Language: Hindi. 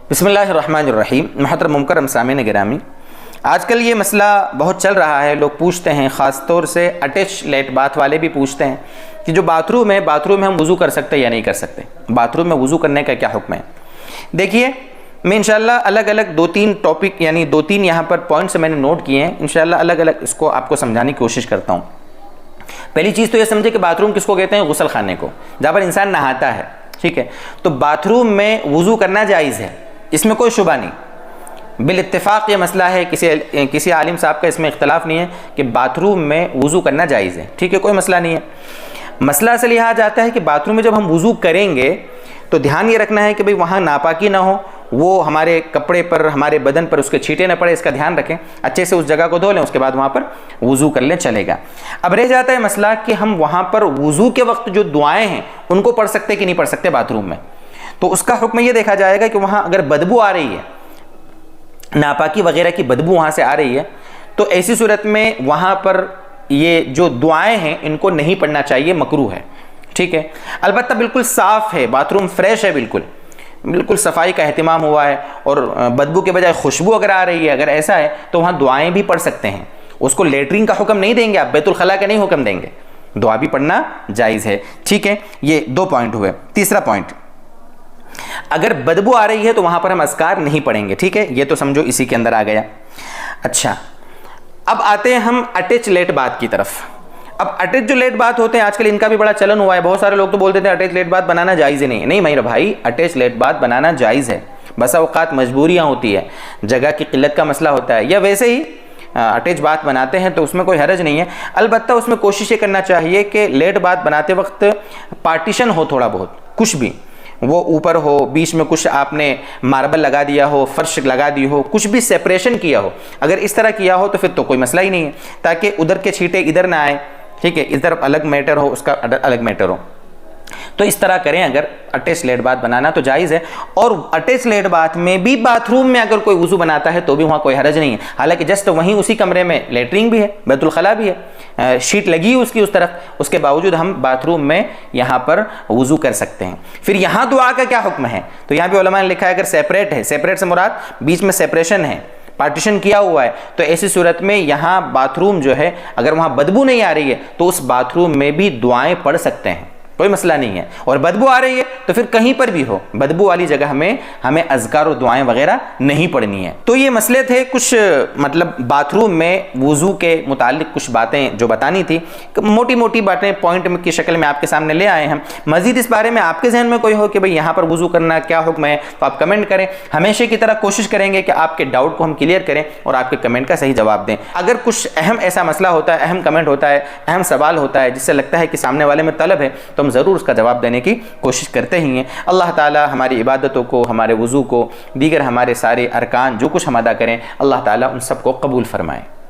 बिस्मिल्लाहिर्रहमानिर्रहीम। मुहतरम मुकर्रम सामीन गिरामी, आजकल ये मसला बहुत चल रहा है। लोग पूछते हैं, ख़ास तौर से अटैच लेट बाथ वाले भी पूछते हैं कि जो बाथरूम है, बाथरूम में हम वज़ू कर सकते हैं या नहीं कर सकते, बाथरूम में वज़ू करने का क्या हुक्म है। देखिए, मैं इंशाल्लाह अलग अलग दो तीन टॉपिक यानी दो तीन यहाँ पर पॉइंट्स मैंने नोट किए हैं। इंशाल्लाह अलग अलग इसको आपको समझाने की कोशिश करता हूँ। पहली चीज़ तो ये समझे कि बाथरूम किसको कहते हैं? गुस्ल खाने को, जहाँ पर इंसान नहाता है। ठीक है, तो बाथरूम में वज़ू करना जायज़ है, इसमें कोई शुबा नहीं। बिल इत्तेफाक ये मसला है, किसी आलिम साहब का इसमें इख्तलाफ नहीं है कि बाथरूम में वज़ू करना जायज़ है। ठीक है, कोई मसला नहीं है। मसला असल यहाँ जाता है कि बाथरूम में जब हम वज़ू करेंगे तो ध्यान ये रखना है कि भाई वहाँ नापाकी ना हो, वो हमारे कपड़े पर, हमारे बदन पर उसके छींटे न पड़े, इसका ध्यान रखें। अच्छे से उस जगह को धो लें, उसके बाद वहाँ पर वज़ू कर लें, चलेगा। अब रह जाता है मसला कि हम वहाँ पर वज़ू के वक्त जो दुआएं हैं उनको पढ़ सकते कि नहीं पढ़ सकते बाथरूम में। तो उसका हुक्म ये देखा जाएगा कि वहाँ अगर बदबू आ रही है, नापाकी वगैरह की बदबू वहाँ से आ रही है, तो ऐसी सूरत में वहाँ पर ये जो दुआएं हैं इनको नहीं पढ़ना चाहिए, मकरूह है। ठीक है, अलबत्ता बिल्कुल साफ़ है, बाथरूम फ्रेश है, बिल्कुल सफाई का एहतिमाम हुआ है और बदबू के बजाय खुशबू अगर आ रही है, अगर ऐसा है तो वहाँ दुआएं भी पढ़ सकते हैं। उसको लेटरिन का हुक्म नहीं देंगे आप, बैतुल खला का नहीं हुक्म देंगे, दुआ भी पढ़ना जायज़ है। ठीक है, ये दो पॉइंट हुए। तीसरा पॉइंट, अगर बदबू आ रही है तो वहाँ पर हम अस्कार नहीं पढ़ेंगे। ठीक है, ये तो समझो इसी के अंदर आ गया। अच्छा, अब आते हैं हम अटैच लेट बाथ की तरफ। अब अटैच जो लेट बाथ होते हैं आजकल इनका भी बड़ा चलन हुआ है। बहुत सारे लोग तो बोलते थे अटैच लेट बाथ बनाना जायज़ ही नहीं है। नहीं मेरे भाई, अटैच लेट बाथ बनाना जायज़ है, बस औक़ात मजबूरियाँ होती है, जगह की किल्लत का मसला होता है, या वैसे ही अटैच बाथ बनाते हैं तो उसमें कोई हरज नहीं है। अलबत्ता उसमें कोशिश ये करना चाहिए कि लेट बाथ बनाते वक्त पार्टीशन हो, थोड़ा बहुत, कुछ भी वो ऊपर हो, बीच में कुछ आपने मार्बल लगा दिया हो, फर्श लगा दी हो, कुछ भी सेपरेशन किया हो। अगर इस तरह किया हो तो फिर तो कोई मसला ही नहीं है, ताकि उधर के छींटे इधर ना आए। ठीक है, इधर अलग मैटर हो, उसका अलग मैटर हो, तो इस तरह करें। अगर अटैच लेट बाथ बनाना तो जायज़ है। और अटैच लेट बाथ में भी बाथरूम में अगर कोई वज़ू बनाता है तो भी वहाँ कोई हरज नहीं है। हालांकि जस्ट वहीं उसी कमरे में लेटरिन भी है, बैतुल खला भी है, शीट लगी है उसकी उस तरफ, उसके बावजूद हम बाथरूम में यहाँ पर वज़ू कर सकते हैं। फिर यहाँ दुआ का क्या हुक्म है? तो यहाँ भी उलमा ने लिखा है अगर सेपरेट है, सेपरेट से मुराद बीच में सेपरेशन है, पार्टीशन किया हुआ है, तो ऐसी सूरत में यहाँ बाथरूम जो है, अगर वहाँ बदबू नहीं आ रही है तो उस बाथरूम में भी दुआएं पढ़ सकते हैं, कोई मसला नहीं है। और बदबू आ रही है तो फिर कहीं पर भी हो, बदबू वाली जगह में हमें अज़कार और दुआएं वगैरह नहीं पढ़नी है। तो ये मसले थे कुछ, मतलब बाथरूम में वज़ू के मुतालिक कुछ बातें जो बतानी थी, मोटी मोटी बातें पॉइंट की शक्ल में आपके सामने ले आए हैं। मज़ीद इस बारे में आपके जहन में कोई हो कि भाई यहाँ पर वज़ू करना क्या हुक्म है, तो आप कमेंट करें। हमेशा की तरह कोशिश करेंगे कि आपके डाउट को हम क्लियर करें और आपके कमेंट का सही जवाब दें। अगर कुछ अहम ऐसा मसला होता है, अहम कमेंट होता है, अहम सवाल होता है जिससे लगता है कि सामने वाले में तलब है, तो हम ज़रूर उसका जवाब देने की कोशिश करते ही हैं। अल्लाह ताला हमारी इबादतों को, हमारे वज़ू को, दीगर हमारे सारे अरकान जो कुछ हम अदा करें, अल्लाह ताला उन सबको कबूल फरमाए।